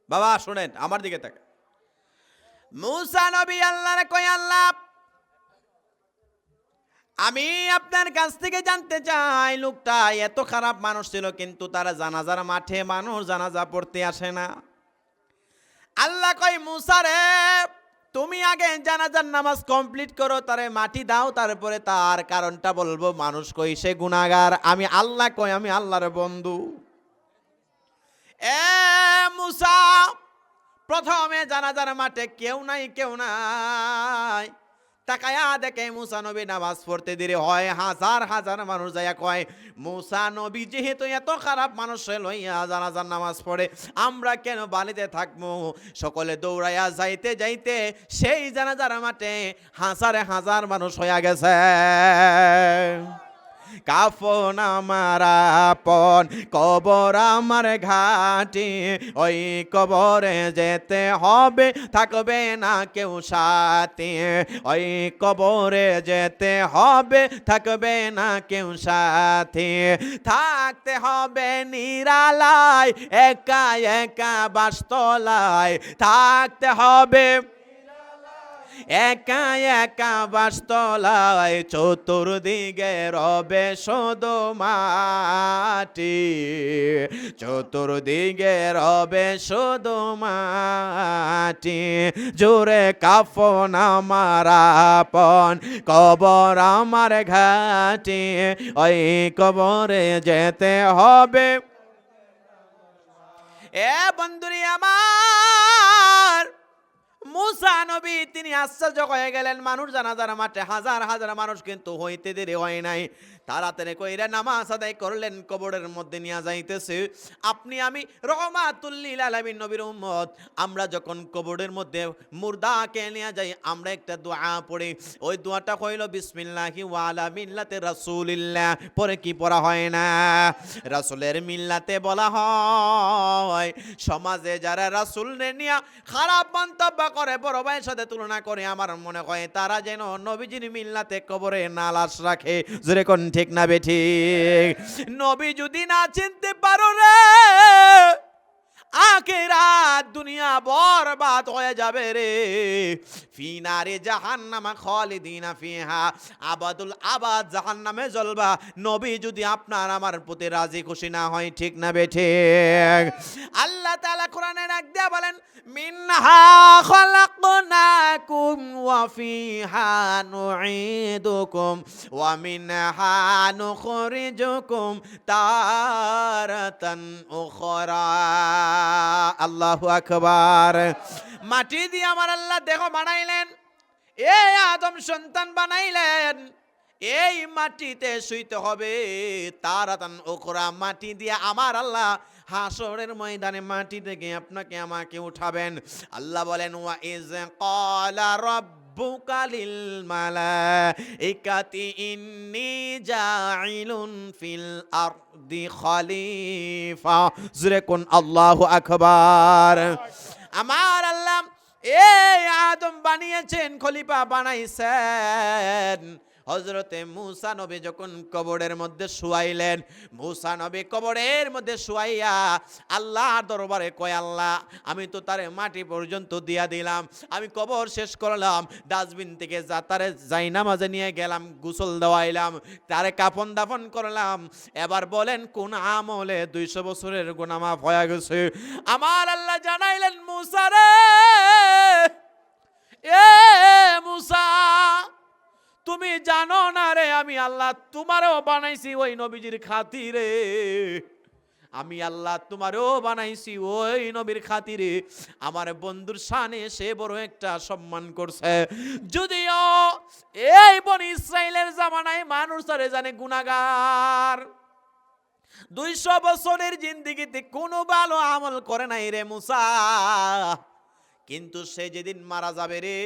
বাবা শুনেন, আমার দিকে তাকান। মূসা নবী আল্লাহর কয়, আল্লাহ আমি আপনার কাছ থেকে জানতে চাই, লোকটা এত খারাপ মানুষ ছিল কিন্তু তারা জানাজার মাঠে মানুষ জানাজা পড়তে আসে না। আল্লাহ কয়, মূসা রে তুমি আগে জানাজার নামাজ কমপ্লিট করো, তারে মাটি দাও, তারপরে তার কারণটা বলবো। মানুষ কই সে গুনাহগার, আমি আল্লাহ কই আমি আল্লাহর বন্ধু। এ মূসা, প্রথমে জানাজার মাঠে কেউ নাই, কেউ নাই। তাকায়া দেখে মূসা নবী নামাজ পড়তে দেরি হয়, হাজার হাজার মানুষ যাইয়া কয়, মূসা নবী যেহেতু এত খারাপ মানুষ লইয়া জানাজার নামাজ পড়ে, আমরা কেন বাড়িতে থাকবো? সকলে দৌড়াইয়া যাইতে যাইতে সেই জানাজার মাঠে হাজারে হাজার মানুষ হইয়া গেছে। কাফন আমার আপন, কবর আমার ঘাটি, ওই কবরে যেতে হবে, থাকবে না কেউ সাথী। ওই কবরে যেতে হবে, থাকবে না কেউ সাথী। থাকতে হবে নিরালায়, একা একা বাসতলায়, থাকতে হবে একা একা বাসতলায়, চতুর্দিকে রবে শুধু মাটি, চতুর্দিকে রবে শুধু মাটি। জোরে কাফন আমার আপন, কবর আমার ঘাটি, ওই কবরে যেতে হবে। এ বন্ধুরি আমার, মূসা নবী তিনি আশ্চর্য হয়ে গেলেন। মানুষ জানাজার মাঠে হাজার হাজার মানুষ, কিন্তু হইতে দেরি হয় নাই। তাড়াতাড়ি কইরা নামাজ আদায় করলেন, কবরের মধ্যে নিয়ে যাইতেছে। আপনি আমি রহমাতুল লিল আলামিন নবীর উম্মত, আমরা যখন কবরের মধ্যে মুর্দাকে নিয়ে যাই, আমরা একটা দোয়া পড়ি। ওই দোয়াটা হইল বিসমিল্লাহি ওয়া আলা মিল্লাতে রাসূলিল্লাহ। পরে কি পড়া হয় না? রাসূলের মিল্লাতে বলা হয়, সমাজে যারা রাসূলকে নিয়ে খারাপ মন্তব্য করে, বড় ভাইয়ের সাথে তুলনা করে, আমার মনে হয় তারা যেন নবীজির মিল্লাতে কবরে না লাশ রাখে। জোরে কোন ঠিক না বেঠিক? নবী যদি না চিনতে পারো রে, আখিরাত দুনিয়া বরবাদ হয়ে যাবে রে। ফি নারে জাহান্নামা খালিদিনা ফিহা আবাদুল আবাদ, জাহান্নামে জ্বলবা নবী যদি আপনার আমার প্রতি রাজি খুশি না হয়। ঠিক না বেঠিক? আল্লাহ তাআলা কোরআনে ডাক দিয়া বলেন, মিনহা খালাকনাকুম ওয়া ফিহা নুঈদুকুম ওয়া মিনহা নুখরিজুকুম তারাতান উখরা। আল্লাহু আকবার। মাটি দিয়ে আমার আল্লাহ দেহ বানাইলেন, এই আদম সন্তান বানাইলেন, এই মাটিতে শুইতে হবে। তারাতান উখরা, মাটি দিয়ে আমার আল্লাহ হাসরের ময়দানে মাটি থেকে আপনাকে আমাকে উঠাবেন। আল্লাহ বলেন, ওয়া ইজ ক্বালা রাব্বুকা লিল মালাইকাতি ইন্নী জাইলুন ফিল আরদি খলিফা। জোরে কোন আল্লাহু আকবার। আমার আল্লাহ এই আদম বানিয়েছেন, খলিফা বানাইছেন। হযরতে মূসা নবী যখন কবরের মধ্যে শুয়াইলেন, মূসা নবী কবরের মধ্যে শুয়াইয়া আল্লাহর দরবারে কয়, আল্লাহ আমি তো তারে মাটি পর্যন্ত দিয়া দিলাম, আমি কবর শেষ করলাম, ডাস্টবিন থেকে তারে জায়নামাজে নিয়ে গেলাম, গোসল দেওয়াইলাম, তারে কাফন দাফন করলাম। এবার বলেন কোন আমলে 200 বছরের গুনাহ মাফ হয়ে গেছে? আমার আল্লাহ জানাইলেন, মূসা রে, এ মূসা তুমি জানো না রে, আমি আল্লাহ তোমারও বানাইছি ওই নবীজির খাতিরে। আমি আল্লাহ তোমারও বানাইছি ওই নবীর খাতিরে। আমার বন্ধুর শানে সে বড় একটা সম্মান করছে। যদিও এই বনি ইসরাইলের জামানায় মানুষ তারে জানে গুনাহগার, 200 বছরের জিন্দেগিতে কোনো ভালো আমল করে নাই রে মূসা। কিন্তু সে যেদিন মারা যাবে রে,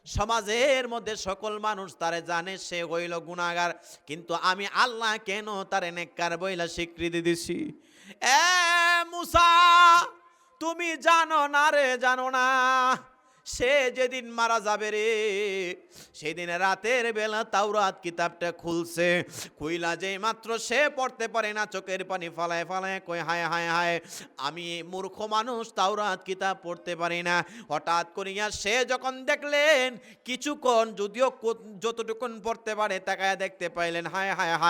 সমাজের মধ্যে সকল মানুষ তারে জানে সে হইল গুনাহগার, কিন্তু আমি আল্লাহ কেন তারে নেককার বইলা স্বীকৃতি দিছি। এ মূসা তুমি জানো না রে, জানো না, সে যেদিন মারা যাবে রে, সেদিন রাতের বেলা তাওরাত কিতাবটা খুলছে, খুইলা যেই মাত্র সে পড়তে পারে না, চোখের পানি ফালায় ফালায় কয় হায় হায় হায়, আমি মূর্খ মানুষ, তাওরাত কিতাব পড়তে পারি না। হঠাৎ করিয়া সে যখন দেখলেন কিছুক্ষণ, যদিও যতটুকুন পড়তে পারে তাকায় দেখতে পাইলেন, হায় হায় হায়